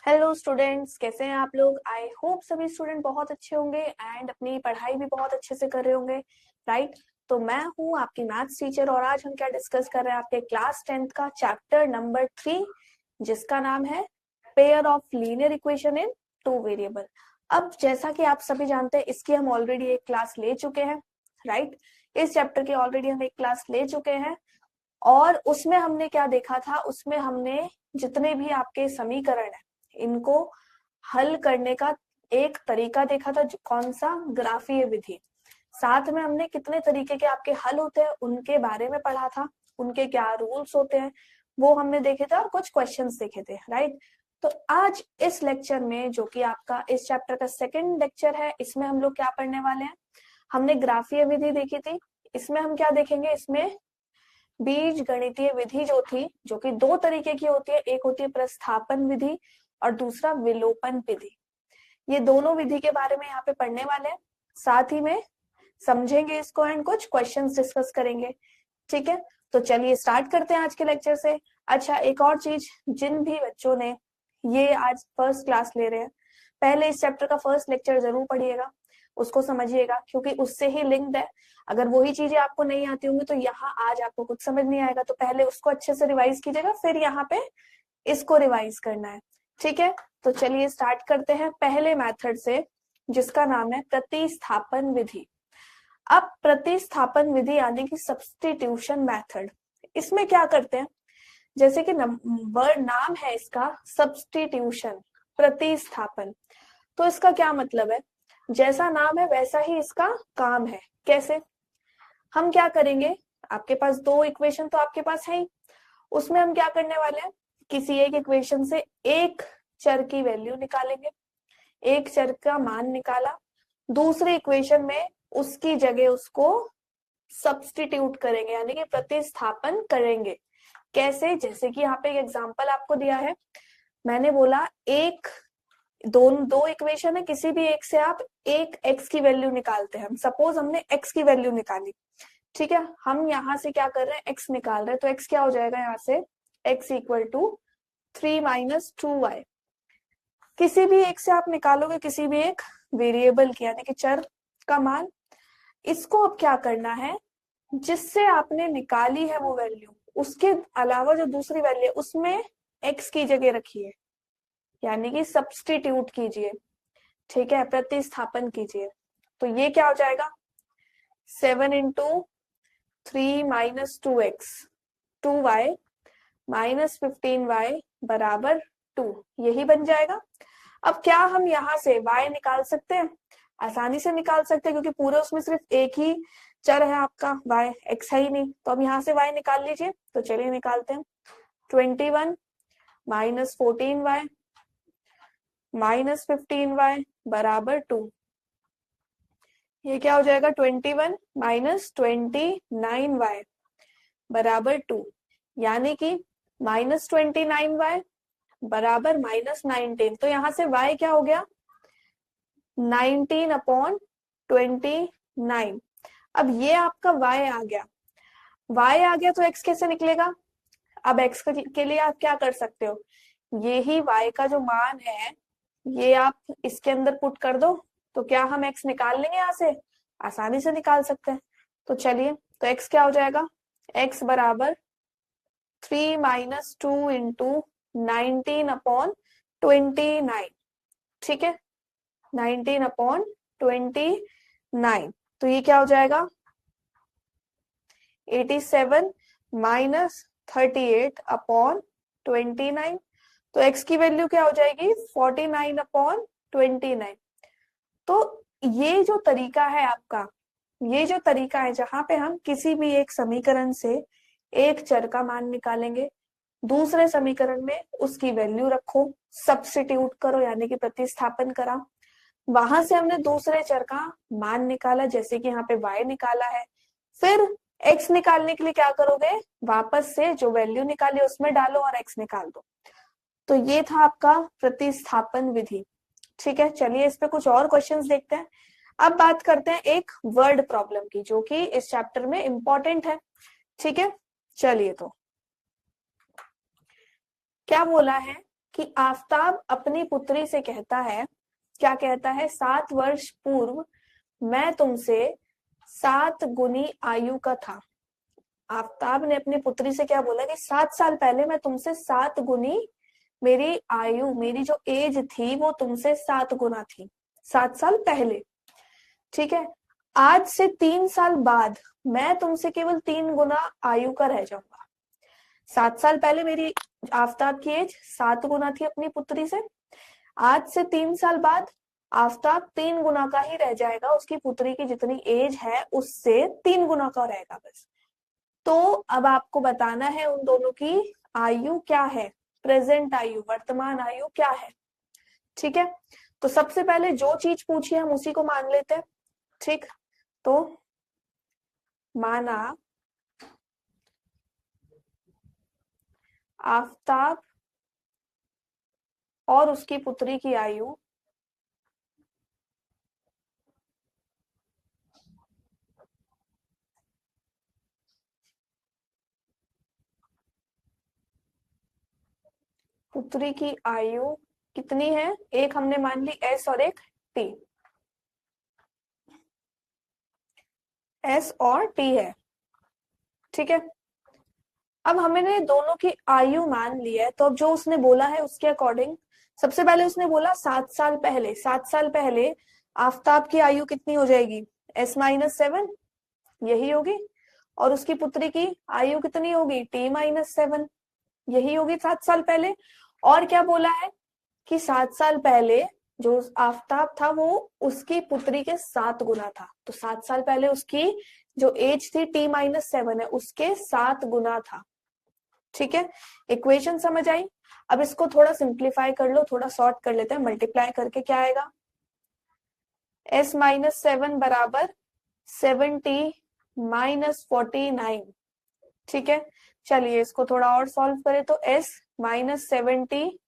Hello students, कैसे हैं आप लोग। आई होप सभी स्टूडेंट बहुत अच्छे होंगे एंड अपनी पढ़ाई भी बहुत अच्छे से कर रहे होंगे, राइट। तो मैं हूं आपकी मैथ्स टीचर और आज हम क्या डिस्कस कर रहे हैं, आपके क्लास 10th का चैप्टर नंबर 3 जिसका नाम है pair of linear equation in two variable. अब जैसा कि आप सभी जानते हैं, इसकी हम ऑलरेडी एक क्लास ले चुके हैं, राइट। इस चैप्टर की ऑलरेडी हम एक क्लास ले चुके हैं और उसमें हमने क्या देखा था, उसमें हमने जितने भी आपके समीकरण है इनको हल करने का एक तरीका देखा था, कौन सा, ग्राफीय विधि। साथ में हमने कितने तरीके के आपके हल होते हैं उनके बारे में पढ़ा था, उनके क्या रूल्स होते हैं वो हमने देखे थे और कुछ क्वेश्चंस देखे थे, राइट। तो आज इस लेक्चर में, जो कि आपका इस चैप्टर का सेकंड लेक्चर है, इसमें हम लोग क्या पढ़ने वाले हैं। हमने ग्राफीय विधि देखी थी, इसमें हम क्या देखेंगे, इसमें बीज गणितीय विधि जो थी, जो कि दो तरीके की होती है, एक होती है प्रस्थापन विधि और दूसरा विलोपन विधि। ये दोनों विधि के बारे में यहाँ पे पढ़ने वाले हैं, साथ ही में समझेंगे इसको एंड कुछ क्वेश्चंस डिस्कस करेंगे, ठीक है। तो चलिए स्टार्ट करते हैं आज के लेक्चर से। अच्छा, एक और चीज, जिन भी बच्चों ने ये आज फर्स्ट क्लास ले रहे हैं, पहले इस चैप्टर का फर्स्ट लेक्चर जरूर पढ़िएगा, उसको समझिएगा, क्योंकि उससे ही लिंक्ड है। अगर वही चीजें आपको नहीं आती होंगी तो यहाँ आज आपको कुछ समझ नहीं आएगा, तो पहले उसको अच्छे से रिवाइज कीजिएगा, फिर यहाँ पे इसको रिवाइज करना है, ठीक है। तो चलिए स्टार्ट करते हैं पहले मेथड से, जिसका नाम है प्रतिस्थापन विधि। अब प्रतिस्थापन विधि यानी कि सब्स्टिट्यूशन मेथड, इसमें क्या करते हैं, जैसे कि वर्ड नाम है इसका सब्स्टिट्यूशन, प्रतिस्थापन। तो इसका क्या मतलब है, जैसा नाम है वैसा ही इसका काम है। कैसे, हम क्या करेंगे, आपके पास दो इक्वेशन तो आपके पास है ही, उसमें हम क्या करने वाले हैं, किसी एक इक्वेशन से एक चर की वैल्यू निकालेंगे, एक चर का मान निकाला, दूसरी इक्वेशन में उसकी जगह उसको सब्स्टिट्यूट करेंगे यानी कि प्रतिस्थापन करेंगे। कैसे, जैसे कि यहाँ पे एक एग्जांपल आपको दिया है, मैंने बोला एक दो इक्वेशन है, किसी भी एक से आप एक एक्स की वैल्यू निकालते हैं। सपोज हमने एक्स की वैल्यू निकाली, ठीक है, हम यहाँ से क्या कर रहे हैं, एक्स निकाल रहे हैं, तो एक्स क्या हो जाएगा यहाँ से, x equal to 3 minus 2y। किसी भी एक से आप निकालोगे, किसी भी एक वेरिएबल की यानी कि चर का मान, इसको अब क्या करना है, जिससे आपने निकाली है वो वैल्यू, उसके अलावा जो दूसरी वैल्यू है उसमें एक्स की जगह रखिए, यानी कि सब्स्टिट्यूट कीजिए, ठीक है, प्रतिस्थापन कीजिए। तो ये क्या हो जाएगा, 7 into 3 minus 2x 2y minus 15y बराबर 2, यही बन जाएगा। अब क्या हम यहाँ से y निकाल सकते हैं, आसानी से निकाल सकते हैं, क्योंकि पूरे उसमें सिर्फ एक ही चर है आपका, y, x है ही नहीं, तो अब यहाँ से y निकाल लीजिए। तो चलिए निकालते हैं, 21 माइनस 14y माइनस 15y बराबर 2। ये क्या हो जाएगा, 21 माइनस 29y बराबर 2, यानी कि माइनस 29y बराबर माइनस 19। तो यहाँ से y क्या हो गया, 19 अपॉन 29। अब ये आपका y आ गया, y आ गया तो x कैसे निकलेगा। अब x के लिए आप क्या कर सकते हो, ये ही y का जो मान है ये आप इसके अंदर पुट कर दो, तो क्या हम x निकाल लेंगे यहाँ से, आसानी से निकाल सकते हैं। तो चलिए, तो x क्या हो जाएगा, x बराबर 3 माइनस 2 इंटू 19 अपॉन 29, ठीक है, 19 अपॉन 29। तो ये क्या हो जाएगा, 87 माइनस 38 अपॉन 29। तो x की वैल्यू क्या हो जाएगी, 49 अपॉन 29। तो ये जो तरीका है आपका, ये जो तरीका है जहां पे हम किसी भी एक समीकरण से एक चर का मान निकालेंगे, दूसरे समीकरण में उसकी वैल्यू रखो, सब्स्टिट्यूट करो यानी कि प्रतिस्थापन करा, वहां से हमने दूसरे चर का मान निकाला, जैसे कि यहाँ पे y निकाला है, फिर x निकालने के लिए क्या करोगे, वापस से जो वैल्यू निकाली उसमें डालो और x निकाल दो। तो ये था आपका प्रतिस्थापन विधि, ठीक है। चलिए इस पे कुछ और क्वेश्चंस देखते हैं। अब बात करते हैं एक वर्ड प्रॉब्लम की, जो कि इस चैप्टर में इंपॉर्टेंट है, ठीक है। चलिए, तो क्या बोला है कि आफताब अपनी पुत्री से कहता है, क्या कहता है, 7 वर्ष पूर्व मैं तुमसे 7 गुनी आयु का था। आफताब ने अपनी पुत्री से क्या बोला कि 7 साल पहले मैं तुमसे 7 गुनी, मेरी आयु, मेरी जो एज थी वो तुमसे 7 गुना थी 7 साल पहले। ठीक है, आज से 3 साल बाद मैं तुमसे केवल 3 गुना आयु का रह जाऊंगा। 7 साल पहले मेरी आफताब की एज 7 गुना थी अपनी पुत्री से, आज से 3 साल बाद आफताब 3 गुना का ही रह जाएगा, उसकी पुत्री की जितनी एज है उससे 3 गुना का रहेगा बस। तो अब आपको बताना है उन दोनों की आयु क्या है, प्रेजेंट आयु, वर्तमान आयु क्या है। ठीक है, तो सबसे पहले जो चीज पूछी हम उसी को मान लेते हैं। ठीक, तो माना आफताब और उसकी पुत्री की आयु पुत्री की आयु कितनी है, एक हमने मान ली एस और एक टी, एस और टी है। ठीक है, अब हमने दोनों की आयु मान ली है, तो अब जो उसने बोला है उसके अकॉर्डिंग सबसे पहले उसने बोला 7 साल पहले, 7 साल पहले आफताब की आयु कितनी हो जाएगी, S-7 यही होगी, और उसकी पुत्री की आयु कितनी होगी, T-7 यही होगी 7 साल पहले। और क्या बोला है कि 7 साल पहले जो आफताब था वो उसकी पुत्री के 7 गुना था, तो 7 साल पहले उसकी जो एज थी T-7 है उसके 7 गुना था। ठीक है, इक्वेशन समझ आई। अब इसको थोड़ा सिंप्लीफाई कर लो, थोड़ा सॉर्ट कर लेते हैं, मल्टीप्लाई करके क्या आएगा, S-7 बराबर 70-49। ठीक है, चलिए इसको थोड़ा और सॉल्व करें तो S-70,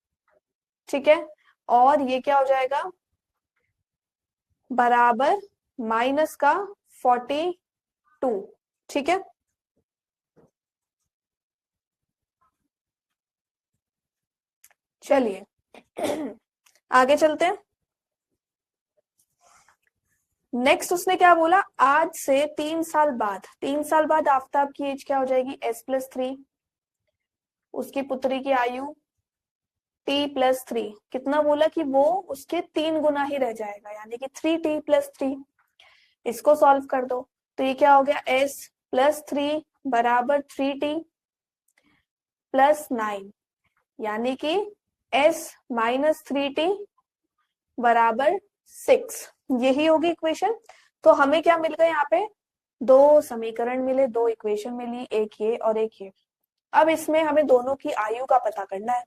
ठीक है, और ये क्या हो जाएगा, बराबर माइनस का 42। ठीक है, चलिए आगे चलते हैं। नेक्स्ट उसने क्या बोला, आज से 3 साल बाद, 3 साल बाद आफताब की एज क्या हो जाएगी, S+3, उसकी पुत्री की आयु T+3, कितना बोला कि वो उसके 3 गुना ही रह जाएगा, यानी कि 3T+3। इसको सॉल्व कर दो तो ये क्या हो गया, S+3 बराबर 3T+9, यानी कि S-3T बराबर 6, यही होगी इक्वेशन। तो हमें क्या मिल गया, यहाँ पे 2 समीकरण मिले, 2 इक्वेशन मिली, एक ये और एक ये। अब इसमें हमें दोनों की आयु का पता करना है,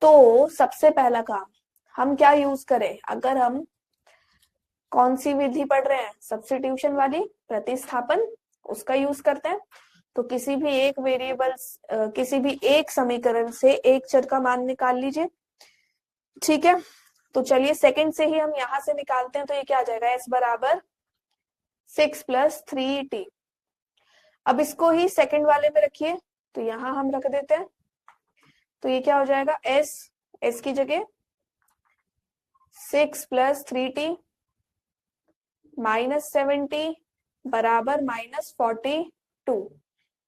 तो सबसे पहला काम हम क्या यूज करें, अगर हम कौन सी विधि पढ़ रहे हैं, सब्स्टिट्यूशन वाली, प्रतिस्थापन, उसका यूज करते हैं। तो किसी भी एक वेरिएबल, किसी भी एक समीकरण से एक चर का मान निकाल लीजिए। ठीक है, तो चलिए सेकंड से ही हम यहां से निकालते हैं, तो ये क्या आ जाएगा, S बराबर 6+3T। अब इसको ही सेकंड वाले में रखिए, तो यहां हम रख देते हैं, तो ये क्या हो जाएगा, S की जगह 6+3T -70 बराबर -42।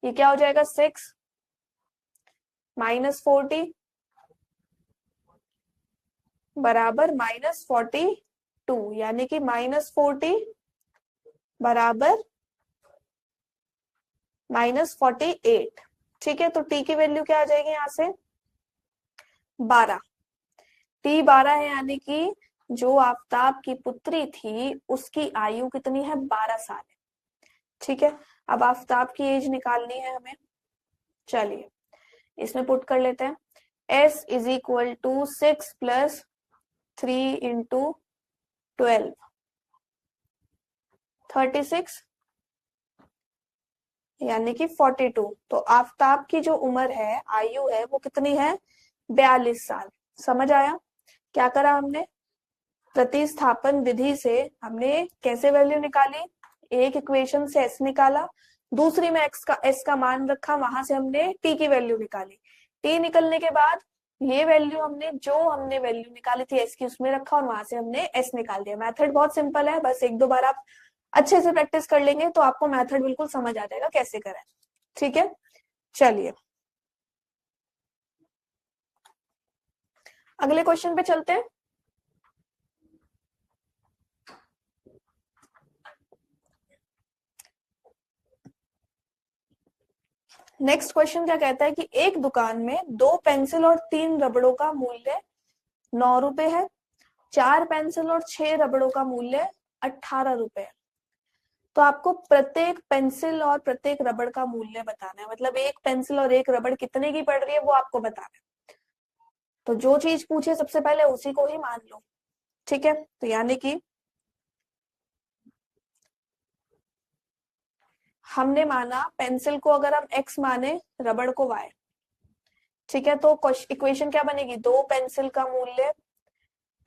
ये क्या हो जाएगा, 6 -40 बराबर -42, यानी कि -40 बराबर -48। ठीक है, तो टी की वैल्यू क्या आ जाएगी यहाँ से, 12। टी 12 है, यानी कि जो आफताब की पुत्री थी उसकी आयु कितनी है, 12 साल है। ठीक है, अब आफताब की एज निकालनी है हमें, चलिए इसमें पुट कर लेते हैं, S is equal to 6+3 into 12, 36, यानी कि 42। तो आफताब की जो उम्र है, आयु है, वो कितनी है, 42 साल। समझ आया, क्या करा हमने, प्रतिस्थापन विधि से हमने कैसे वैल्यू निकाली, एक इक्वेशन से S निकाला, दूसरी में S का मान रखा, वहां से हमने T की वैल्यू निकाली। T निकलने के बाद ये वैल्यू हमने जो हमने वैल्यू निकाली थी एस की उसमें रखा और वहां से हमने एस निकाल दिया। मेथड बहुत सिंपल है, बस एक दो बार आप अच्छे से प्रैक्टिस कर लेंगे तो आपको मेथड बिल्कुल समझ आ जाएगा कैसे करें। ठीक है, चलिए अगले क्वेश्चन पे चलते हैं। नेक्स्ट क्वेश्चन क्या कहता है कि एक दुकान में 2 पेंसिल और 3 रबड़ों का मूल्य 9 रुपए है, 4 पेंसिल और 6 रबड़ों का मूल्य 18 रुपए है। तो आपको प्रत्येक पेंसिल और प्रत्येक रबड़ का मूल्य बताना है, मतलब एक पेंसिल और एक रबड़ कितने की पड़ रही है वो आपको बताना है। तो जो चीज पूछे सबसे पहले उसी को ही मान लो। ठीक है, तो यानी कि हमने माना पेंसिल को अगर हम x माने, रबड़ को y। ठीक है, तो इक्वेशन क्या बनेगी, 2 पेंसिल का मूल्य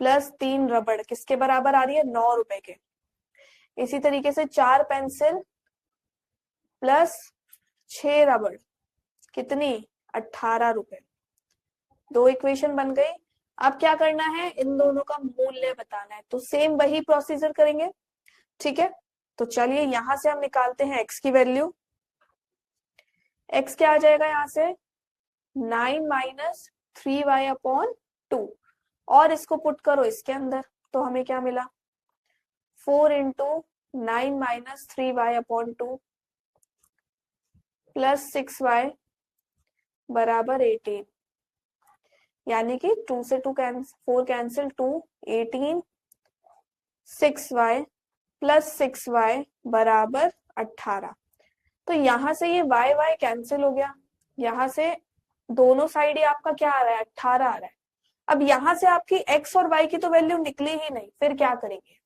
प्लस 3 रबड़ किसके बराबर आ रही है, 9 रुपए के। इसी तरीके से 4 पेंसिल प्लस 6 रबड़ कितनी, 18 रुपए। 2 इक्वेशन बन गई। अब क्या करना है, इन दोनों का मूल्य बताना है, तो सेम वही प्रोसीजर करेंगे। ठीक है, तो चलिए यहां से हम निकालते हैं x की वैल्यू। x क्या आ जाएगा यहाँ से, 9 माइनस 3y अपॉन 2, और इसको पुट करो इसके अंदर तो हमें क्या मिला, 4 into 9 minus 3y upon 2 plus 6y बराबर 18। यानी कि 2 से 4 कैंसिल, 2 18, 6y प्लस 6y बराबर 18। तो यहां से ये y y कैंसिल हो गया, यहां से दोनों साइड ही आपका क्या आ रहा है, 18 आ रहा है। अब यहां से आपकी x और y की तो वैल्यू निकली ही नहीं, फिर क्या करेंगे,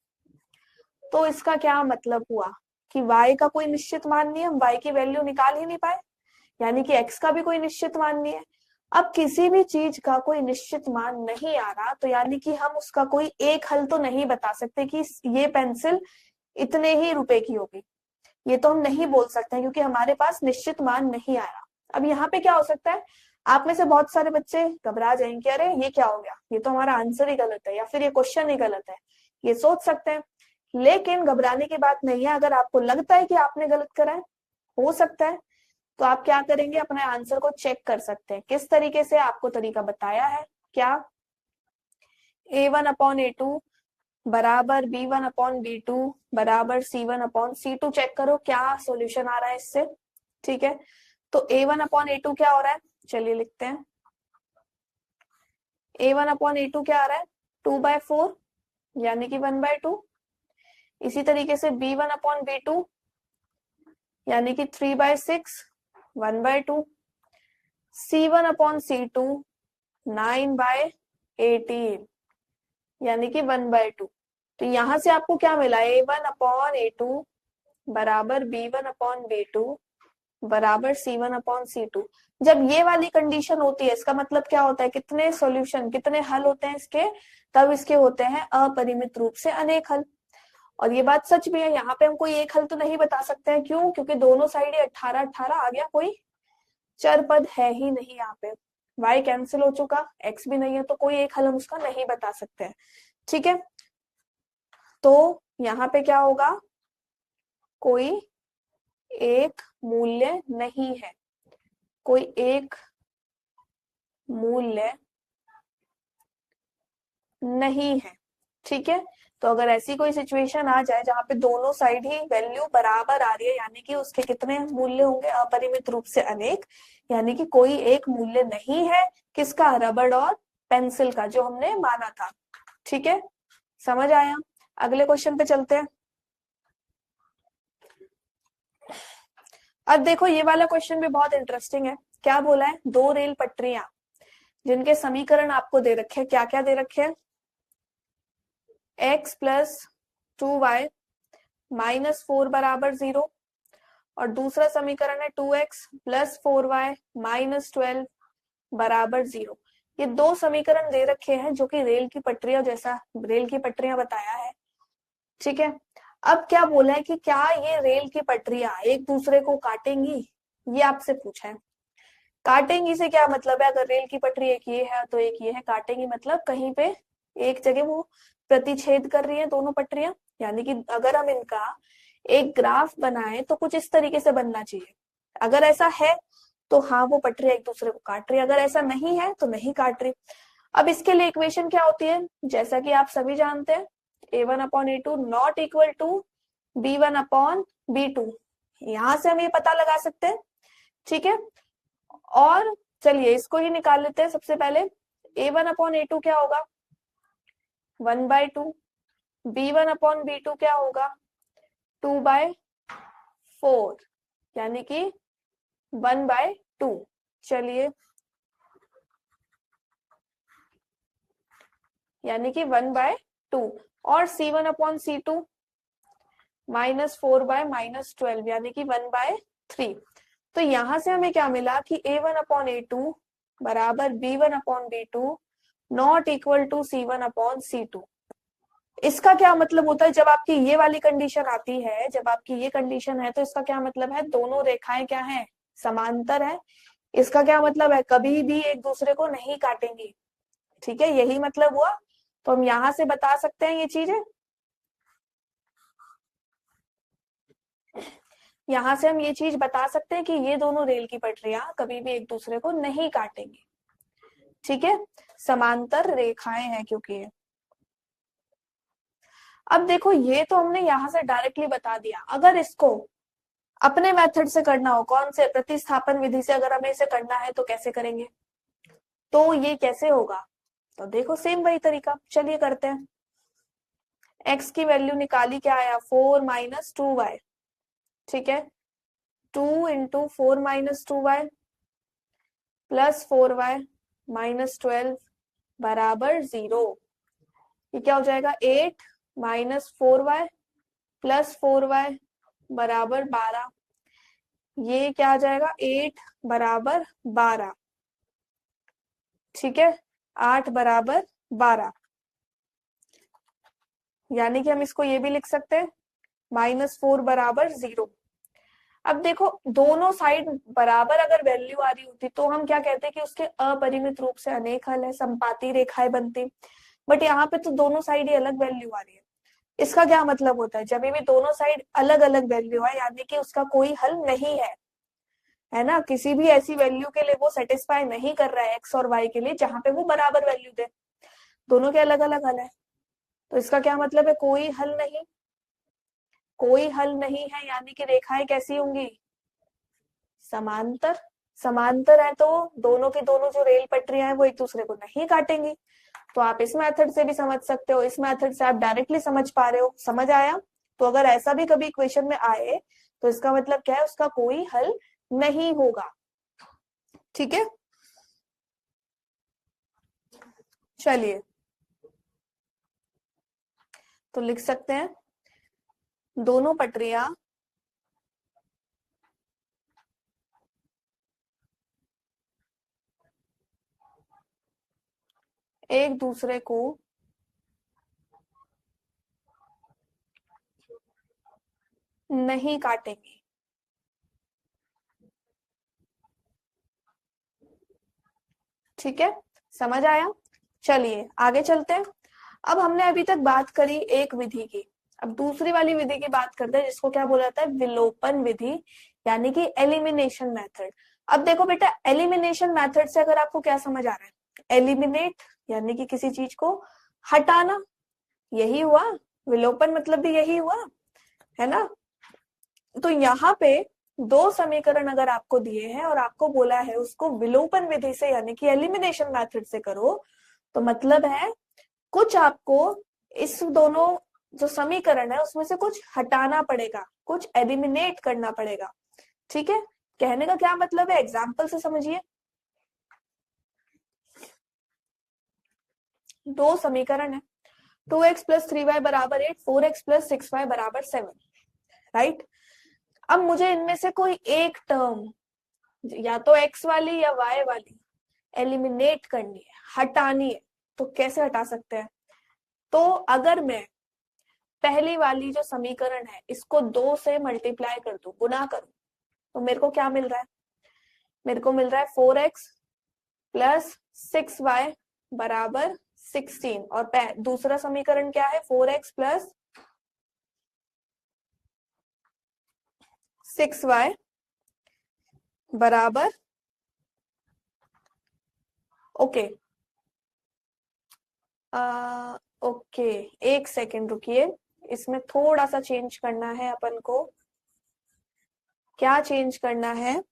तो इसका क्या मतलब हुआ कि y का कोई निश्चित मान नहीं है, हम y की वैल्यू निकाल ही नहीं पाए, यानी कि x का भी कोई निश्चित मान नहीं है। अब किसी भी चीज का कोई निश्चित मान नहीं आ रहा तो यानी कि हम उसका कोई एक हल तो नहीं बता सकते कि ये पेंसिल इतने ही रुपए की होगी, ये तो हम नहीं बोल सकते हैं क्योंकि हमारे पास निश्चित मान नहीं आ रहा। अब यहाँ पे क्या हो सकता है, आप में से बहुत सारे बच्चे घबरा जाएंगे, अरे ये क्या हो गया, ये तो हमारा आंसर ही गलत है या फिर ये क्वेश्चन ही गलत है, ये सोच सकते हैं। लेकिन घबराने की बात नहीं है, अगर आपको लगता है कि आपने गलत करा है, हो सकता है, तो आप क्या करेंगे, अपने आंसर को चेक कर सकते हैं। किस तरीके से, आपको तरीका बताया है क्या, a1 अपॉन a2 बराबर b1 अपॉन b2 बराबर c1 अपॉन c2। चेक करो क्या सॉल्यूशन आ रहा है इससे। ठीक है, तो a1 अपॉन a2 क्या हो रहा है, चलिए लिखते हैं। a1 अपॉन a2 क्या आ रहा है, 2/4 यानी कि 1/2। इसी तरीके से b1 अपॉन b2 यानी कि 3/6 1/2। c1 अपॉन c2 9/18 यानी कि 1/2। तो यहां से आपको क्या मिला, a1 अपॉन a2 बराबर b1 अपॉन b2 बराबर c1 अपॉन c2। जब ये वाली कंडीशन होती है इसका मतलब क्या होता है, कितने सॉल्यूशन, कितने हल होते हैं इसके, तब इसके होते हैं अपरिमित रूप से अनेक हल। और ये बात सच भी है, यहाँ पे हम कोई एक हल तो नहीं बता सकते हैं, क्यों, क्योंकि दोनों साइड 18 18 आ गया, कोई चर पद है ही नहीं यहाँ पे, y कैंसिल हो चुका, x भी नहीं है, तो कोई एक हल हम उसका नहीं बता सकते हैं। ठीक है, तो यहाँ पे क्या होगा, कोई एक मूल्य नहीं है, कोई एक मूल्य नहीं है। ठीक है, तो अगर ऐसी कोई सिचुएशन आ जाए जहां पे दोनों साइड ही वैल्यू बराबर आ रही है, यानी कि उसके कितने मूल्य होंगे, अपरिमित रूप से अनेक, यानी कि कोई एक मूल्य नहीं है, किसका, रबड़ और पेंसिल का, जो हमने माना था। ठीक है, समझ आया। अगले क्वेश्चन पे चलते हैं। अब देखो ये वाला क्वेश्चन भी बहुत इंटरेस्टिंग है। क्या बोला है, 2 रेल पटरियां जिनके समीकरण आपको दे रखे हैं, क्या क्या दे रखे हैं, x प्लस 2y माइनस 4 बराबर 0, और दूसरा समीकरण है 2x प्लस 4y माइनस 12 बराबर 0। ये 2 समीकरण दे रखे हैं जो कि रेल की पटरियां, जैसा रेल की पटरियां बताया है। ठीक है, अब क्या बोला है कि क्या ये रेल की पटरियां एक दूसरे को काटेंगी, ये आपसे पूछा है। काटेंगी से क्या मतलब है, अगर रेल की पटरी एक ये है तो एक ये है, काटेंगी मतलब कहीं पे एक जगह वो प्रतिच्छेद कर रही है दोनों पटरियां। यानी कि अगर हम इनका एक ग्राफ बनाए तो कुछ इस तरीके से बनना चाहिए। अगर ऐसा है तो हाँ वो पटरियां एक दूसरे को काट रही है, अगर ऐसा नहीं है तो नहीं काट रही। अब इसके लिए इक्वेशन क्या होती है, जैसा कि आप सभी जानते हैं, a1/a2 not equal to b1/b2। यहां से हम ये पता लगा सकते हैं, ठीक है। और चलिए इसको ही निकाल लेते हैं सबसे पहले। a1/a2 क्या होगा, 1/2। b1/b2 क्या होगा, 2/4, यानी कि 1/2। चलिए, यानी कि 1/2। और c1/c2 -4/-12, यानी कि 1/3। तो यहां से हमें क्या मिला कि a1/a2 बराबर b1/b2 not equal to c1/c2। इसका क्या मतलब होता है, जब आपकी ये वाली कंडीशन आती है, जब आपकी ये कंडीशन है, तो इसका क्या मतलब है, दोनों रेखाएं क्या है, समांतर है। इसका क्या मतलब है, कभी भी एक दूसरे को नहीं काटेंगी, ठीक है, यही मतलब हुआ। तो हम यहां से बता सकते हैं ये चीजें, यहां से हम ये चीज बता सकते हैं कि ये दोनों रेल की पटरियां कभी भी एक दूसरे को नहीं काटेंगी, ठीक है, समांतर रेखाएं हैं क्योंकि ये। अब देखो ये तो हमने यहां से डायरेक्टली बता दिया, अगर इसको अपने मेथड से करना हो, कौन से, प्रतिस्थापन विधि से अगर हमें इसे करना है तो कैसे करेंगे, तो ये कैसे होगा, तो देखो सेम वही तरीका, चलिए करते हैं। x की वैल्यू निकाली, क्या आया, 4 - 2y, ठीक है। 2 × 4 - 2y प्लस 4y -12 बराबर 0। ये क्या हो जाएगा, 8 - 4y प्लस 4y बराबर 12। ये क्या आ जाएगा, 8 बराबर 12, ठीक है, 8 बराबर 12। यानी कि हम इसको ये भी लिख सकते हैं -4 बराबर 0। अब देखो दोनों साइड बराबर अगर वैल्यू आ रही होती तो हम क्या कहते हैं कि उसके अपरिमित रूप से अनेक हल है, संपाती रेखाएं बनती। बट यहाँ पे तो दोनों साइड ही अलग वैल्यू आ रही है। इसका क्या मतलब होता है, जब भी दोनों साइड अलग अलग वैल्यू है यानी कि उसका कोई हल नहीं है ना, किसी भी ऐसी वैल्यू के लिए वो सेटिस्फाई नहीं कर रहा है एक्स और वाई के लिए जहां पे वो बराबर वैल्यू दे, दोनों के अलग अलग हल है। तो इसका क्या मतलब है, कोई हल नहीं, कोई हल नहीं है, यानी कि रेखाएं कैसी होंगी, समांतर। समांतर है तो दोनों की दोनों जो रेल पटरियां हैं वो एक दूसरे को नहीं काटेंगी। तो आप इस मेथड से भी समझ सकते हो, इस मेथड से आप डायरेक्टली समझ पा रहे हो, समझ आया। तो अगर ऐसा भी कभी इक्वेशन में आए तो इसका मतलब क्या है, उसका कोई हल नहीं होगा, ठीक है। चलिए तो लिख सकते हैं, दोनों पटरियां एक दूसरे को नहीं काटेंगी, ठीक है, समझ आया। चलिए आगे चलते हैं। अब हमने अभी तक बात करी एक विधि की, अब दूसरी वाली विधि की बात करते हैं जिसको क्या बोला जाता है, विलोपन विधि, यानी कि एलिमिनेशन मेथड। अब देखो बेटा, एलिमिनेशन मेथड से अगर आपको क्या समझ आ रहा है, एलिमिनेट यानी कि किसी चीज को हटाना, यही हुआ, विलोपन मतलब भी यही हुआ, है ना। तो यहाँ पे दो समीकरण अगर आपको दिए हैं और आपको बोला है उसको विलोपन विधि से यानी कि एलिमिनेशन मेथड से करो, तो मतलब है कुछ आपको इस दोनों जो समीकरण है उसमें से कुछ हटाना पड़ेगा, कुछ एलिमिनेट करना पड़ेगा, ठीक है। कहने का क्या मतलब है, एग्जाम्पल से समझिए। दो समीकरण है, 2x + 3y = 8, 4x + 6y = 7, right. अब मुझे इनमें से कोई एक टर्म, या तो x वाली या y वाली, एलिमिनेट करनी है, हटानी है। तो कैसे हटा सकते हैं, तो अगर मैं पहली वाली जो समीकरण है इसको 2 से मल्टीप्लाई कर दूं, गुना करूं, तो मेरे को क्या मिल रहा है, मेरे को मिल रहा है 4x प्लस 6y बराबर 16, और दूसरा समीकरण क्या है, 4x प्लस 6y बराबर, ओके ओके, एक सेकेंड रुकिए, इसमें थोड़ा सा चेंज करना है अपन को। क्या चेंज करना है,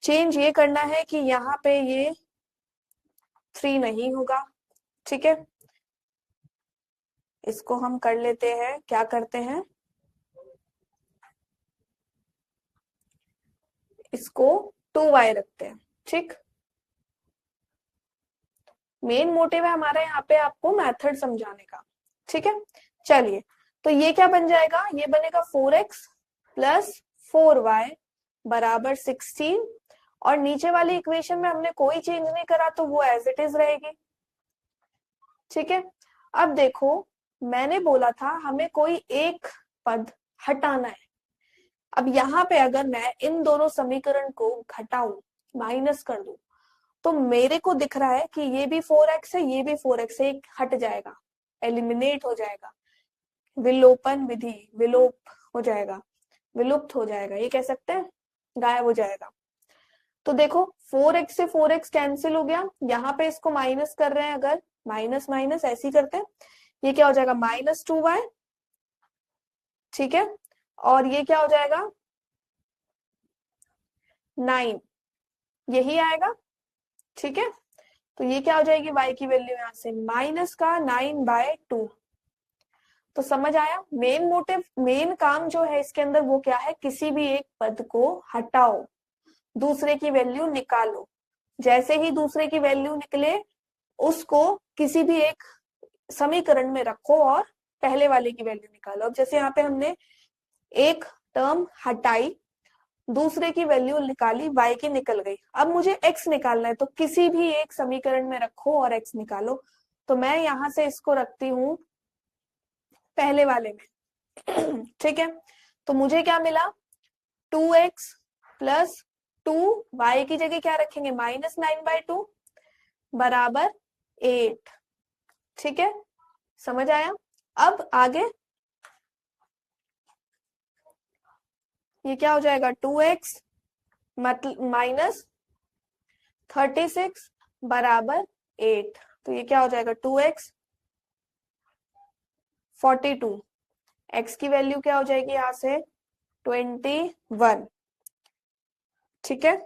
चेंज ये करना है कि यहाँ पे ये 3 नहीं होगा, ठीक है। इसको हम कर लेते हैं, क्या करते हैं, इसको 2y रखते हैं, ठीक। मेन मोटिव है हमारा यहाँ पे आपको मेथड समझाने का, ठीक है। चलिए, तो ये क्या बन जाएगा, ये बनेगा 4x प्लस 4y बराबर 16, और नीचे वाली इक्वेशन में हमने कोई चेंज नहीं करा तो वो एज इट इज रहेगी, ठीक है। अब देखो, मैंने बोला था हमें कोई एक पद हटाना है। अब यहाँ पे अगर मैं इन दोनों समीकरण को घटाऊं, माइनस कर दूं, तो मेरे को दिख रहा है कि ये भी 4x है, ये भी 4x है, एक हट जाएगा, एलिमिनेट हो जाएगा, विलोपन विधि, विलोप हो जाएगा, विलुप्त हो जाएगा, ये कह सकते हैं, गायब हो जाएगा। तो देखो 4x से 4x कैंसिल हो गया, यहाँ पे इसको माइनस कर रहे हैं, अगर माइनस माइनस ऐसे ही करते हैं, ये क्या हो जाएगा, -2y, ठीक है। और ये क्या हो जाएगा, 9, यही आएगा, ठीक है। तो ये क्या हो जाएगी, y की वैल्यू यहां से माइनस का 9/2। तो समझ आया, मेन मोटिव, मेन काम जो है इसके अंदर वो क्या है, किसी भी एक पद को हटाओ, दूसरे की वैल्यू निकालो, जैसे ही दूसरे की वैल्यू निकले उसको किसी भी एक समीकरण में रखो और पहले वाले की वैल्यू निकालो। अब जैसे यहाँ पे हमने एक टर्म हटाई, दूसरे की वैल्यू निकाली, y की निकल गई, अब मुझे x निकालना है, तो किसी भी एक समीकरण में रखो और x निकालो। तो मैं यहां से इसको रखती हूं पहले वाले में, ठीक है। तो मुझे क्या मिला, 2x प्लस 2y की जगह क्या रखेंगे, -9/2 बराबर 8, ठीक है, समझ आया। अब आगे ये क्या हो जाएगा, 2x माइनस 36 बराबर 8, तो ये क्या हो जाएगा, 2x 42, x की वैल्यू क्या हो जाएगी यहां से 21, ठीक है।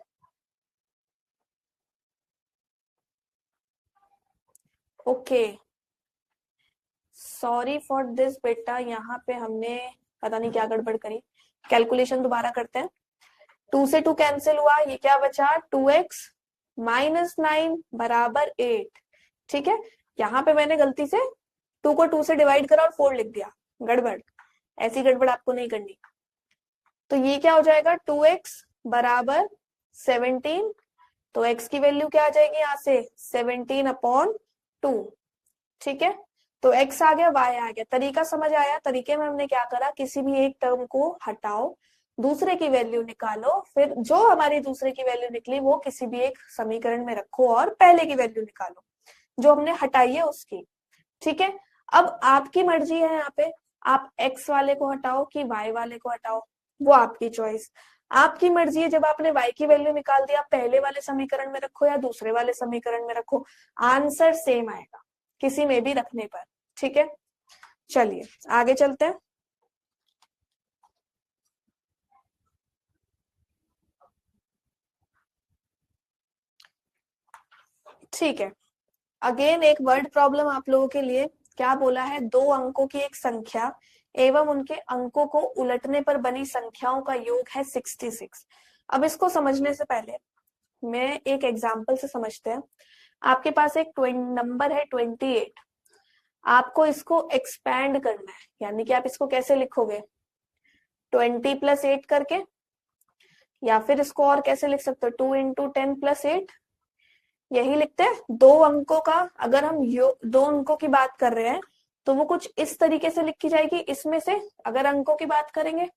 ओके, सॉरी फॉर दिस बेटा, यहाँ पे हमने पता नहीं क्या गड़बड़ करी, कैलकुलेशन दोबारा करते हैं। 2 से 2 कैंसिल हुआ, ये क्या बचा, 2x -9 बराबर 8, ठीक है। यहाँ पे मैंने गलती से 2 को 2 से डिवाइड करा और 4 लिख दिया, गड़बड़, ऐसी गड़बड़ आपको नहीं करनी। तो ये क्या हो जाएगा, 2x बराबर 17, तो x की वैल्यू क्या आ जाएगी यहाँ से 17/2, ठीक है। तो x आ गया, y आ गया, तरीका समझ आया। तरीके में हमने क्या करा, किसी भी एक टर्म को हटाओ, दूसरे की वैल्यू निकालो, फिर जो हमारी दूसरे की वैल्यू निकली वो किसी भी एक समीकरण में रखो और पहले की वैल्यू निकालो जो हमने हटाई है उसकी, ठीक है। अब आपकी मर्जी है, यहाँ पे आप x वाले को हटाओ कि y वाले को हटाओ, वो आपकी चॉइस, आपकी मर्जी है। जब आपने y की वैल्यू निकाल दिया, पहले वाले समीकरण में रखो या दूसरे वाले समीकरण में रखो, आंसर सेम आएगा किसी में भी रखने पर, ठीक है। चलिए आगे चलते हैं। ठीक है, अगेन एक वर्ड प्रॉब्लम आप लोगों के लिए। क्या बोला है, 2 अंकों की एक संख्या एवं उनके अंकों को उलटने पर बनी संख्याओं का योग है 66। अब इसको समझने से पहले मैं एक एग्जाम्पल से समझते हैं। आपके पास एक नंबर है 28, आपको इसको एक्सपैंड करना है, यानी कि आप इसको कैसे लिखोगे, 20 + 8 करके, या फिर इसको और कैसे लिख सकते हो, 2 × 10 + 8, यही लिखते हैं। 2 अंकों का, अगर हम 2 अंकों की बात कर रहे हैं तो वो कुछ इस तरीके से लिखी जाएगी। इसमें से अगर अंकों की बात करेंगे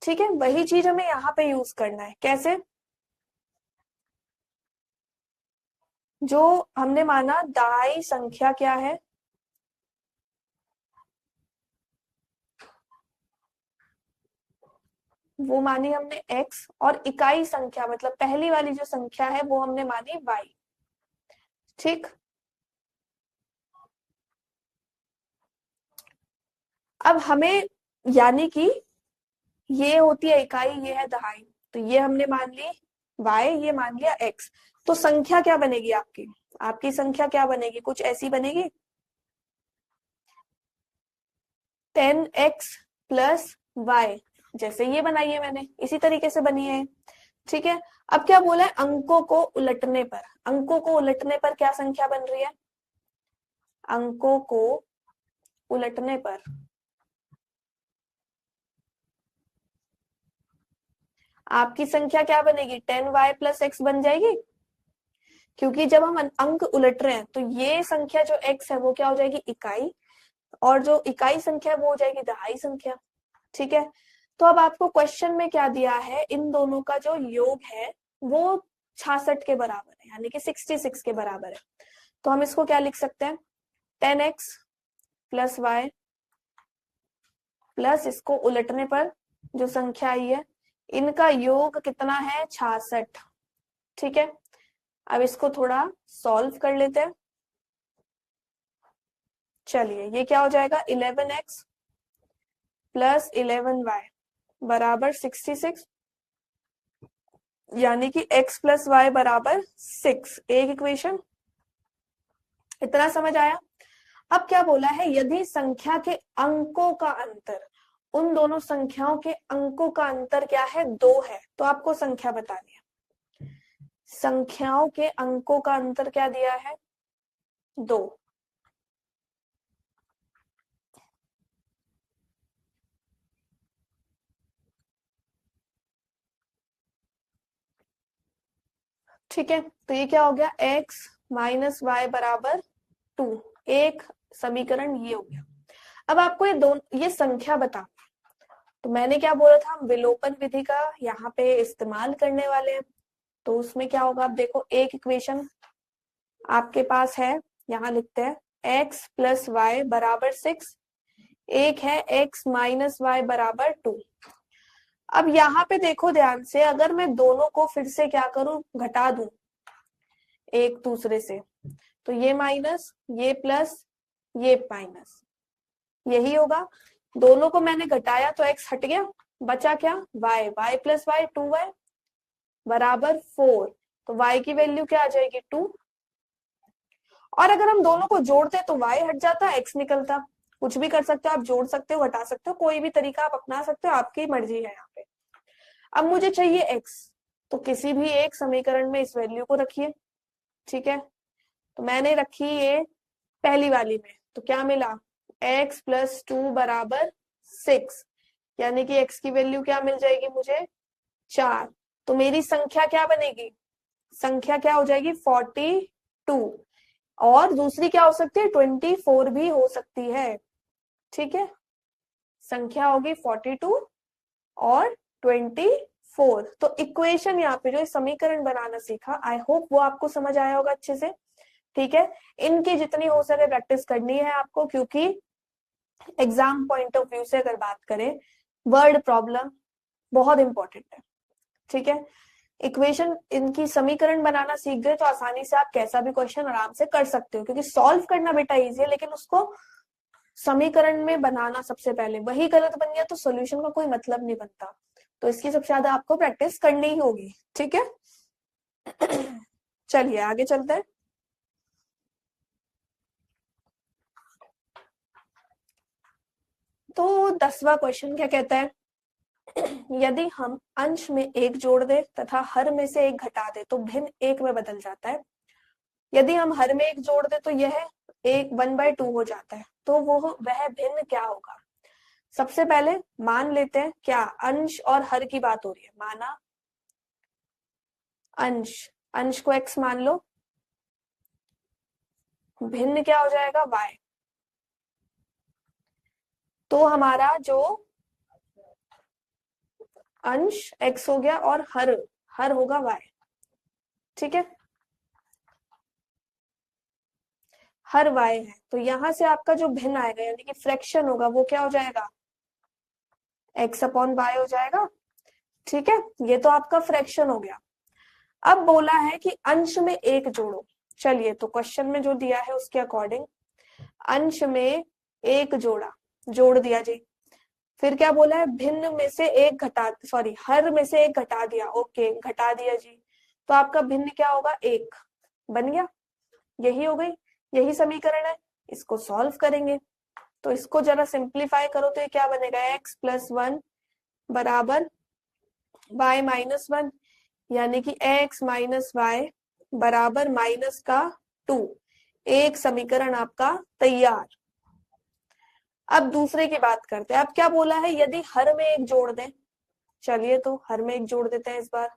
ठीक है, वही चीज हमें यहाँ पे यूज करना है। कैसे? जो हमने माना दहाई संख्या क्या है, वो मानी हमने x, और इकाई संख्या मतलब पहली वाली जो संख्या है वो हमने मानी y। ठीक, अब हमें, यानी कि ये होती है इकाई, ये है दहाई, तो ये हमने मान ली y, ये मान लिया x। तो संख्या क्या बनेगी आपकी? आपकी संख्या क्या बनेगी? कुछ ऐसी बनेगी, 10x प्लस y, जैसे ये बनाई है मैंने, इसी तरीके से बनी है। ठीक है, अब क्या बोला है? अंकों को उलटने पर, अंकों को उलटने पर क्या संख्या बन रही है? अंकों को उलटने पर आपकी संख्या क्या बनेगी? 10y प्लस x बन जाएगी, क्योंकि जब हम अंक उलट रहे हैं तो ये संख्या जो x है वो क्या हो जाएगी? इकाई, और जो इकाई संख्या है वो हो जाएगी दहाई संख्या। ठीक है, तो अब आपको क्वेश्चन में क्या दिया है? इन दोनों का जो योग है वो 66 के बराबर है, यानी कि 66 के बराबर है। तो हम इसको क्या लिख सकते हैं? 10x प्लस वाई प्लस इसको उलटने पर जो संख्या आई है, इनका योग कितना है? 66। ठीक है, अब इसको थोड़ा सॉल्व कर लेते हैं। चलिए, ये क्या हो जाएगा? 11x प्लस 11y बराबर 66, यानी कि x प्लस वाई बराबर 6। एक इक्वेशन, इतना समझ आया? अब क्या बोला है? यदि संख्या के अंकों का अंतर, उन दोनों संख्याओं के अंकों का अंतर क्या है? 2 है, तो आपको संख्या बतानी है। संख्याओं के अंकों का अंतर क्या दिया है? 2। ठीक है, तो ये क्या हो गया? x माइनस वाई बराबर 2। एक समीकरण ये हो गया। अब आपको ये संख्या बता, तो मैंने क्या बोला था? हम विलोपन विधि का यहाँ पे इस्तेमाल करने वाले हैं। तो उसमें क्या होगा? आप देखो, एक इक्वेशन आपके पास है, यहाँ लिखते हैं x प्लस वाई बराबर 6, एक है x माइनस वाई बराबर 2। अब यहाँ पे देखो ध्यान से, अगर मैं दोनों को फिर से क्या करूं? घटा दूं एक दूसरे से, तो ये माइनस, ये प्लस, ये माइनस, यही होगा। दोनों को मैंने घटाया तो x हट गया, बचा क्या? y, y plus Y 2y बराबर 4। तो y की वैल्यू क्या आ जाएगी? 2। और अगर हम दोनों को जोड़ते तो y हट जाता, x निकलता। कुछ भी कर सकते हो आप, जोड़ सकते हो, घटा सकते हो, कोई भी तरीका आप अपना सकते हो, आपकी मर्जी है यहाँ पे। अब मुझे चाहिए x, तो किसी भी एक समीकरण में इस वैल्यू को रखिए। ठीक है, तो मैंने रखी ये पहली वाली में, तो क्या मिला? x प्लस 2 बराबर 6, यानी कि x की वैल्यू क्या मिल जाएगी मुझे? 4। तो मेरी संख्या क्या बनेगी? संख्या क्या हो जाएगी? 42। और दूसरी क्या हो सकती है? 24 भी हो सकती है। ठीक है, संख्या होगी 42 और 24। तो इक्वेशन यहाँ पे जो समीकरण बनाना सीखा, आई होप वो आपको समझ आया होगा अच्छे से। ठीक है, इनकी जितनी हो सके प्रैक्टिस करनी है आपको, क्योंकि एग्जाम पॉइंट ऑफ व्यू से अगर बात करें, वर्ड प्रॉब्लम बहुत इंपॉर्टेंट है। ठीक है, इक्वेशन, इनकी समीकरण बनाना सीख गए तो आसानी से आप कैसा भी क्वेश्चन आराम से कर सकते हो, क्योंकि सॉल्व करना बेटा इजी है, लेकिन उसको समीकरण में बनाना सबसे पहले, वही गलत बन गया तो सोल्यूशन का कोई मतलब नहीं बनता। तो इसकी सबसे ज्यादा आपको प्रैक्टिस करनी ही होगी। ठीक है, चलिए आगे चलते हैं। तो 10वां क्वेश्चन क्या कहता है? यदि हम अंश में एक जोड़ दे तथा हर में से एक घटा दे तो भिन्न एक में बदल जाता है। यदि हम हर में एक जोड़ दे तो यह एक 1/2 हो जाता है, तो वह भिन्न क्या होगा? सबसे पहले मान लेते हैं, क्या अंश और हर की बात हो रही है, माना अंश, अंश को x मान लो, भिन्न क्या हो जाएगा? y। तो हमारा जो अंश x हो गया और हर हर होगा y। ठीक है, हर y है, तो यहां से आपका जो भिन्न आएगा यानी कि फ्रैक्शन होगा वो क्या हो जाएगा, x अपॉन y हो जाएगा। ठीक है, ये तो आपका फ्रैक्शन हो गया। अब बोला है कि अंश में एक जोड़ो। चलिए, तो क्वेश्चन में जो दिया है उसके अकॉर्डिंग अंश में एक जोड़ दिया जी। फिर क्या बोला है, भिन्न में से एक घटा, सॉरी हर में से एक घटा दिया। ओके, घटा दिया जी, तो आपका भिन्न क्या होगा, एक बन गया। यही हो गई, यही समीकरण है। इसको सॉल्व करेंगे तो इसको जरा सिंप्लीफाई करो तो ये क्या बनेगा, x प्लस 1 बराबर y माइनस 1, यानी कि x माइनस वाई बराबर माइनस का 2। एक समीकरण आपका तैयार। अब दूसरे की बात करते हैं। अब क्या बोला है, यदि हर में एक जोड़ दें। चलिए, तो हर में एक जोड़ देते हैं इस बार।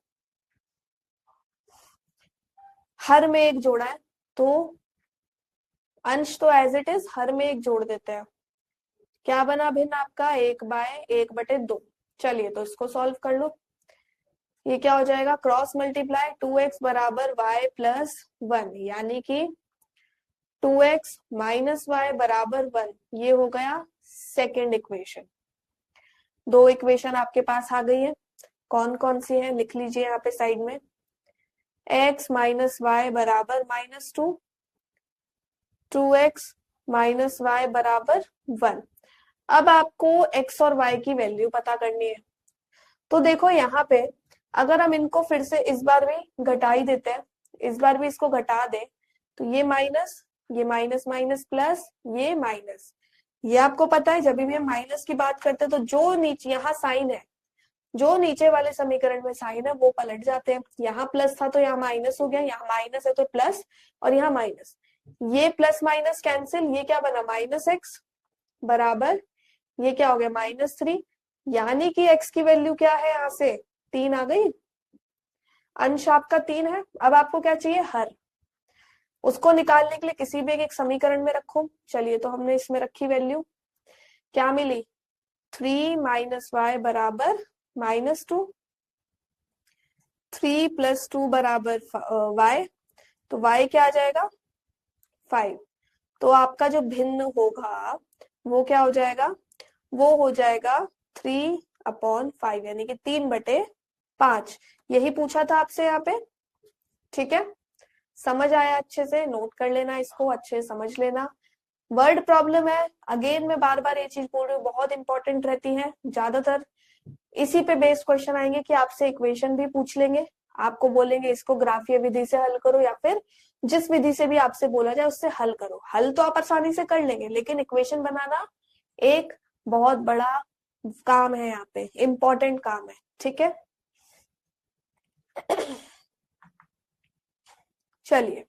हर में एक जोड़ा है तो अंश तो एज इट इज, हर में एक जोड़ देते हैं। क्या बना भिन्न आपका, 1/1/2। चलिए, तो इसको सॉल्व कर लो। ये क्या हो जाएगा, क्रॉस मल्टीप्लाई 2x बराबर y प्लस 1, यानी कि 2x माइनस वाई बराबर 1। ये हो गया सेकेंड इक्वेशन। दो इक्वेशन आपके पास आ गई है। कौन कौन सी है लिख लीजिए यहाँ पे साइड में। x माइनस वाई बराबर -2, 2x माइनस वाई बराबर 1। अब आपको x और y की वैल्यू पता करनी है। तो देखो यहाँ पे अगर हम इनको फिर से इस बार भी घटा ही देते हैं, इस बार भी इसको घटा दे, तो ये माइनस माइनस प्लस ये माइनस। ये आपको पता है जब भी हम माइनस की बात करते हैं तो जो नीचे यहाँ साइन है, जो नीचे वाले समीकरण में साइन है वो पलट जाते हैं। यहाँ प्लस था तो यहाँ माइनस हो गया, यहाँ माइनस है तो प्लस, और यहाँ माइनस। ये प्लस माइनस कैंसिल, ये क्या बना, -x बराबर ये क्या हो गया, -3। यानी कि x की वैल्यू क्या है, यहाँ से 3 आ गई। अंश आपका 3 है। अब आपको क्या चाहिए, हर। उसको निकालने के लिए किसी भी एक समीकरण में रखो। चलिए, तो हमने इसमें रखी वैल्यू, क्या मिली, 3 माइनस वाई बराबर -2, 3 प्लस 2 बराबर y, तो y क्या आ जाएगा, 5। तो आपका जो भिन्न होगा वो क्या हो जाएगा, वो हो जाएगा 3/5, यानी कि 3/5। यही पूछा था आपसे यहाँ पे। ठीक है, समझ आया, अच्छे से नोट कर लेना, इसको अच्छे से समझ लेना। वर्ड प्रॉब्लम है, अगेन मैं बार बार ये चीज बोल रही हूँ, बहुत इंपॉर्टेंट रहती है। ज्यादातर इसी पे बेस्ड क्वेश्चन आएंगे कि आपसे इक्वेशन भी पूछ लेंगे, आपको बोलेंगे इसको ग्राफीय विधि से हल करो, या फिर जिस विधि से भी आपसे बोला जाए उससे हल करो। हल तो आप आसानी से कर लेंगे, लेकिन इक्वेशन बनाना एक बहुत बड़ा काम है, यहाँ पे इम्पोर्टेंट काम है। ठीक है, चलिए,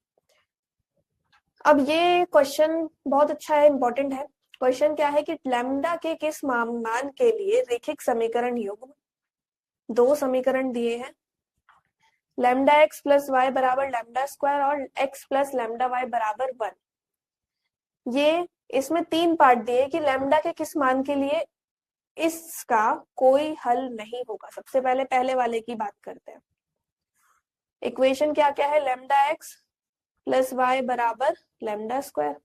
अब ये क्वेश्चन बहुत अच्छा है, इंपॉर्टेंट है। क्वेश्चन क्या है कि लैम्डा के किस मान के लिए रेखिक समीकरण युग्म, दो समीकरण दिए हैं, लैम्डा एक्स प्लस वाई बराबर लैम्डा स्क्वायर और एक्स प्लस लैम्डा वाई बराबर 1। ये इसमें 3 पार्ट दिए कि लैम्डा के किस मान के लिए इसका कोई हल नहीं होगा। सबसे पहले पहले वाले की बात करते हैं। इक्वेशन क्या क्या है, लैम्डा एक्स प्लस वाई बराबर lambda square,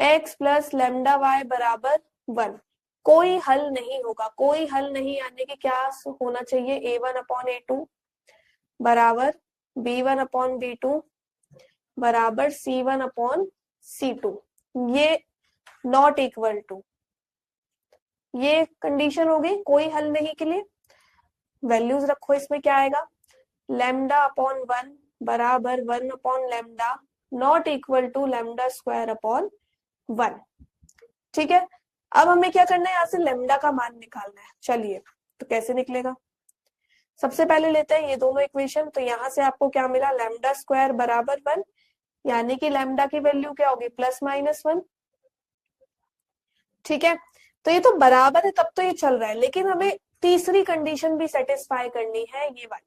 X plus lambda Y बराबर 1। कोई हल नहीं होगा, कोई हल नहीं, यानी कि क्या होना चाहिए, a1/a2 बराबर b1/b2 बराबर c1/c2। ये नॉट इक्वल टू, ये कंडीशन हो गई कोई हल नहीं के लिए। वैल्यूज रखो, इसमें क्या आएगा, λ/1 बराबर 1/λ नॉट इक्वल टू λ²/1। ठीक है, अब हमें क्या करना है, यहाँ से लैम्डा का मान निकालना है। चलिए, तो कैसे निकलेगा, सबसे पहले लेते हैं ये दोनों इक्वेशन। तो यहाँ से आपको क्या मिला, λ² बराबर 1, यानी कि लैम्डा की वैल्यू क्या होगी, +-1। ठीक है, तो ये तो बराबर है, तब तो ये चल रहा है, लेकिन हमें तीसरी कंडीशन भी सेटिस्फाई करनी है, ये वाली,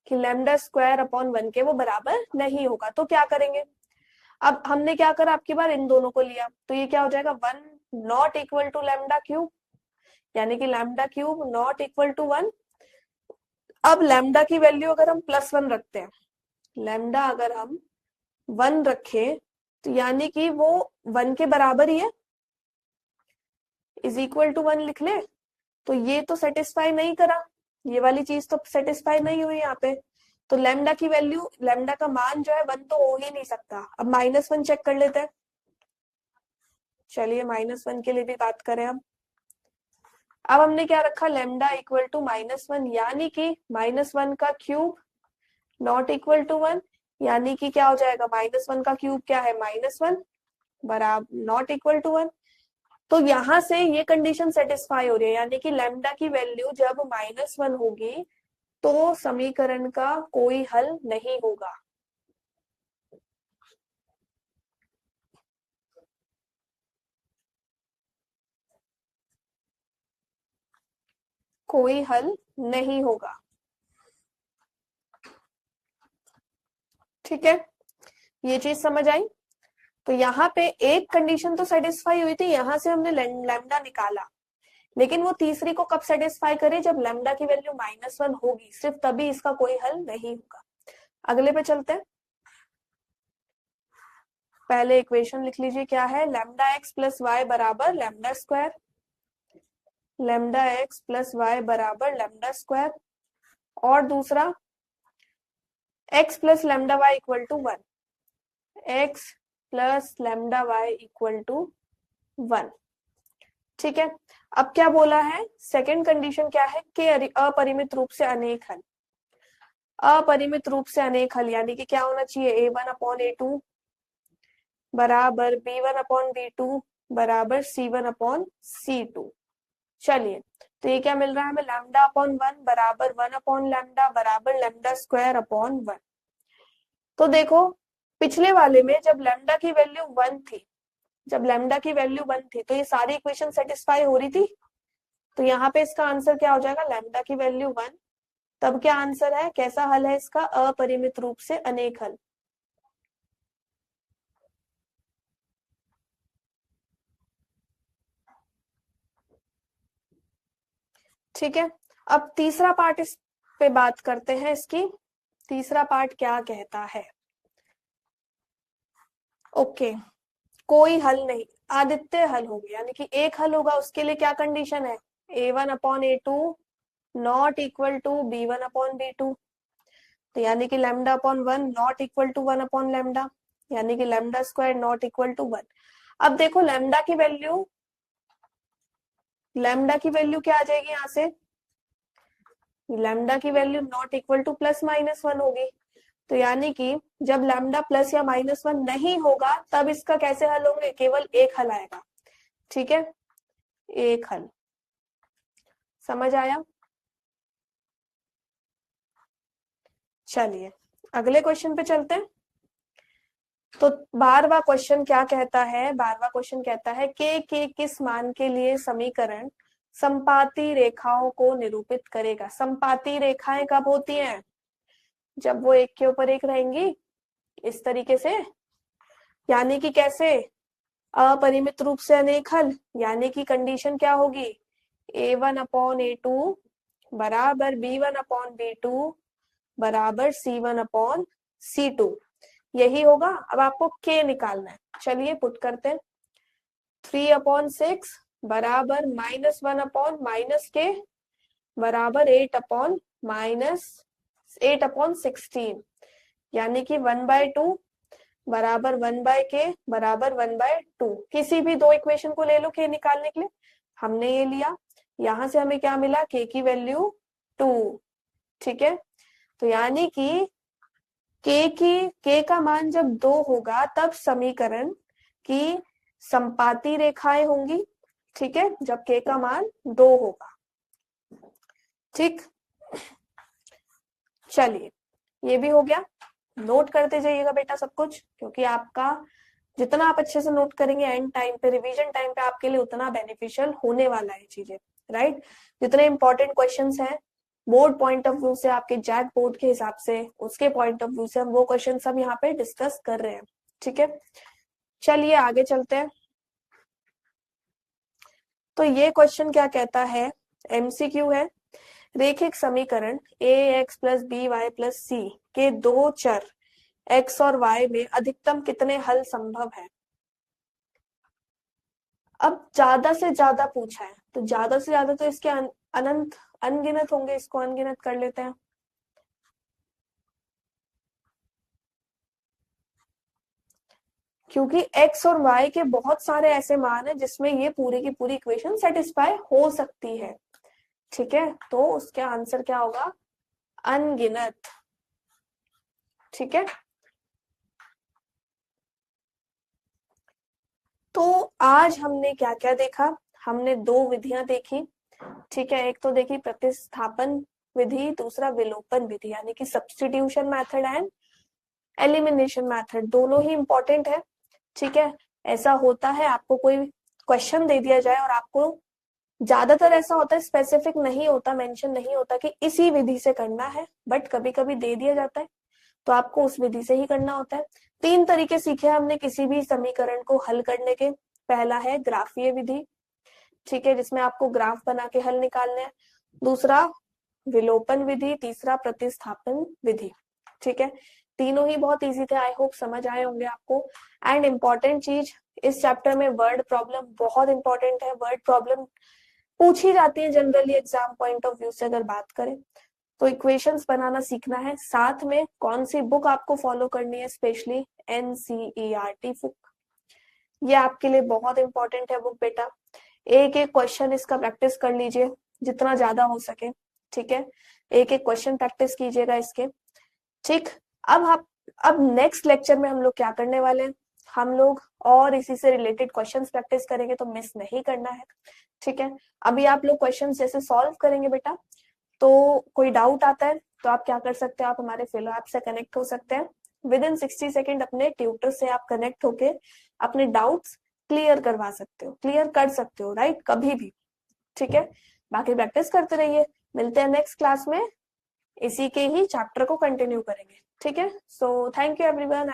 कि λ²/1 के वो बराबर नहीं होगा। तो क्या करेंगे, अब हमने क्या करा, आपकी बार इन दोनों को लिया, तो ये क्या हो जाएगा, 1 नॉट इक्वल टू λ3, यानी कि lambda cube not equal to 1। अब लैम्डा की वैल्यू अगर हम +1 रखते हैं, लैम्डा अगर हम 1 रखे तो यानी कि वो 1 के बराबर ही है, इज इक्वल टू 1 लिख ले। तो ये तो सेटिस्फाई नहीं करा, ये वाली चीज तो सेटिस्फाई नहीं हुई यहाँ पे। तो लैम्डा की वैल्यू, लैम्डा का मान जो है 1 तो हो ही नहीं सकता। अब -1 चेक कर लेते हैं। चलिए -1 के लिए भी बात करें हम। अब हमने क्या रखा, लैम्डा इक्वल टू -1, यानी कि -1 का क्यूब नॉट इक्वल टू 1, यानी कि क्या हो जाएगा, -1 का क्यूब क्या है, -1 बराबर नॉट इक्वल टू 1। तो यहां से ये कंडीशन सेटिस्फाई हो रही है, यानी कि लैम्डा की वैल्यू जब -1 होगी तो समीकरण का कोई हल नहीं होगा। कोई हल नहीं होगा, ठीक है, ये चीज समझ आई। तो यहाँ पे एक कंडीशन तो सेटिस्फाई हुई थी, यहां से हमने लैम्डा निकाला, लेकिन वो तीसरी को कब सेटिस्फाई करे, जब लैम्डा की वैल्यू -1 होगी, सिर्फ तभी इसका कोई हल नहीं होगा। अगले पे चलते हैं। पहले इक्वेशन लिख लीजिए, क्या है, लैम्डा एक्स प्लस वाई बराबर lambda square, lambda X plus Y बराबर लैम्डा स्क्वायर, और दूसरा X plus lambda Y equal to 1, X plus lambda Y equal to 1, ठीक है। अब क्या बोला है, सेकंड कंडीशन क्या है, कि अपरिमित रूप से अनेक हल। अपरिमित रूप से अनेक हल यानी कि क्या होना चाहिए, a1/a2 बराबर b1/b2 बराबर c1/c2। चलिए, तो ये क्या मिल रहा है हमें, λ/1 बराबर 1/λ बराबर लैम्डा स्क्वायर अपॉन 1। तो देखो, पिछले वाले में जब लैम्डा की वैल्यू 1 थी, जब लैम्डा की वैल्यू 1 थी तो ये सारी इक्वेशन सेटिस्फाई हो रही थी। तो यहाँ पे इसका आंसर क्या हो जाएगा, लैम्डा की वैल्यू 1, तब क्या आंसर है, कैसा हल है इसका, अपरिमित रूप से अनेक हल। ठीक है, अब तीसरा पार्ट इस पे बात करते हैं इसकी। तीसरा पार्ट क्या कहता है, ओके, कोई हल नहीं, आदित्य हल होगी, यानी कि एक हल होगा, उसके लिए क्या कंडीशन है, a1/a2 not equal to b1/b2, तो यानी कि λ/1 नॉट इक्वल टू 1/λ, यानी कि lambda square not equal to 1। अब देखो लैम्डा की वैल्यू क्या आ जाएगी यहाँ से, लैम्डा की वैल्यू नॉट इक्वल टू +-1 होगी। तो यानी कि जब लैम्डा प्लस या -1 नहीं होगा तब इसका कैसे हल होंगे, केवल एक हल आएगा, ठीक है, एक हल। समझ आया। चलिए अगले क्वेश्चन पे चलते हैं। तो 12वां क्वेश्चन क्या कहता है, 12वां क्वेश्चन कहता है के किस मान के लिए समीकरण संपाती रेखाओं को निरूपित करेगा। संपाती रेखाएं कब होती हैं, जब वो एक के ऊपर एक रहेंगी, इस तरीके से, यानी कि कैसे, अपरिमित रूप से अनेक हल, यानी कि कंडीशन क्या होगी, a1/a2 बराबर b1/b2 बराबर c1/c2, यही होगा। अब आपको k निकालना है, चलिए पुट करते हैं, 3/6 बराबर -1/-k बराबर 8/-16, यानी कि 1/2 बराबर 1/k बराबर 1/2। किसी भी दो इक्वेशन को ले लो k निकालने के लिए, हमने ये लिया, यहां से हमें क्या मिला, k की वैल्यू 2, ठीक है। तो यानी कि k का मान जब 2 होगा तब समीकरण की संपाती रेखाएं होंगी, ठीक है, जब k का मान 2 होगा, ठीक। चलिए ये भी हो गया, नोट करते जाइएगा बेटा सब कुछ, क्योंकि आपका जितना आप अच्छे से नोट करेंगे एंड टाइम पे, रिवीजन टाइम पे, आपके लिए उतना बेनिफिशियल होने वाला है चीजें, राइट। जितने इंपॉर्टेंट क्वेश्चंस हैं बोर्ड पॉइंट ऑफ व्यू से, आपके जैक बोर्ड के हिसाब से, उसके पॉइंट ऑफ व्यू से हम वो क्वेश्चन सब यहाँ पे डिस्कस कर रहे हैं, ठीक है। चलिए आगे चलते हैं। तो ये क्वेश्चन क्या कहता है, एमसीक्यू है। रेखिक समीकरण ax plus b y plus c के दो चर x और y में अधिकतम कितने हल संभव है। अब ज्यादा से ज्यादा पूछा है, तो ज्यादा से ज्यादा तो इसके अनंत अनगिनत होंगे, इसको अनगिनत कर लेते हैं। क्योंकि x और y के बहुत सारे ऐसे मान है जिसमें ये पूरी की पूरी इक्वेशन सेटिस्फाई हो सकती है। ठीक है, तो उसका आंसर क्या होगा, अनगिनत। ठीक है, तो आज हमने क्या क्या देखा, हमने दो विधियां देखी। ठीक है, एक तो देखी प्रतिस्थापन विधि, दूसरा विलोपन विधि, यानी कि substitution method and elimination method, दोनों ही इंपॉर्टेंट है। ठीक है, ऐसा होता है आपको कोई क्वेश्चन दे दिया जाए और आपको, ज्यादातर ऐसा होता है स्पेसिफिक नहीं होता, मेंशन नहीं होता कि इसी विधि से करना है, बट कभी कभी दे दिया जाता है तो आपको उस विधि से ही करना होता है। तीन तरीके सीखे हमने किसी भी समीकरण को हल करने के। पहला है ग्राफीय विधि, ठीक है, जिसमें आपको ग्राफ बना के हल निकालने हैं। दूसरा विलोपन विधि, तीसरा प्रतिस्थापन विधि। ठीक है, तीनों ही बहुत इजी थे, आई होप समझ आए होंगे आपको। एंड इम्पॉर्टेंट चीज इस चैप्टर में वर्ड प्रॉब्लम बहुत इंपॉर्टेंट है। वर्ड प्रॉब्लम पूछी जाती है generally exam point of view से अगर बात करें तो। इक्वेशंस बनाना सीखना है, साथ में कौन सी बुक आपको फॉलो करनी है, स्पेशली एनसीईआरटी बुक, ये आपके लिए बहुत इंपॉर्टेंट है बुक बेटा। एक एक क्वेश्चन इसका प्रैक्टिस कर लीजिए जितना ज्यादा हो सके। ठीक है, एक एक क्वेश्चन प्रैक्टिस कीजिएगा इसके। ठीक, अब नेक्स्ट लेक्चर में हम लोग क्या करने वाले हैं, हम लोग और इसी से रिलेटेड क्वेश्चंस प्रैक्टिस करेंगे, तो मिस नहीं करना है। ठीक है, अभी आप लोग क्वेश्चंस जैसे सॉल्व करेंगे बेटा, तो कोई डाउट आता है तो आप क्या कर सकते हैं, आप हमारे फिलो ऐप से कनेक्ट हो सकते हैं। विद इन 60 सेकेंड अपने ट्यूटर से आप कनेक्ट होके अपने डाउट्स क्लियर करवा सकते हो, क्लियर कर सकते हो, राइट, कभी भी। ठीक है, बाकी प्रैक्टिस करते रहिए। मिलते हैं नेक्स्ट क्लास में, इसी के ही चैप्टर को कंटिन्यू करेंगे। ठीक है, सो थैंक यू एवरीवन।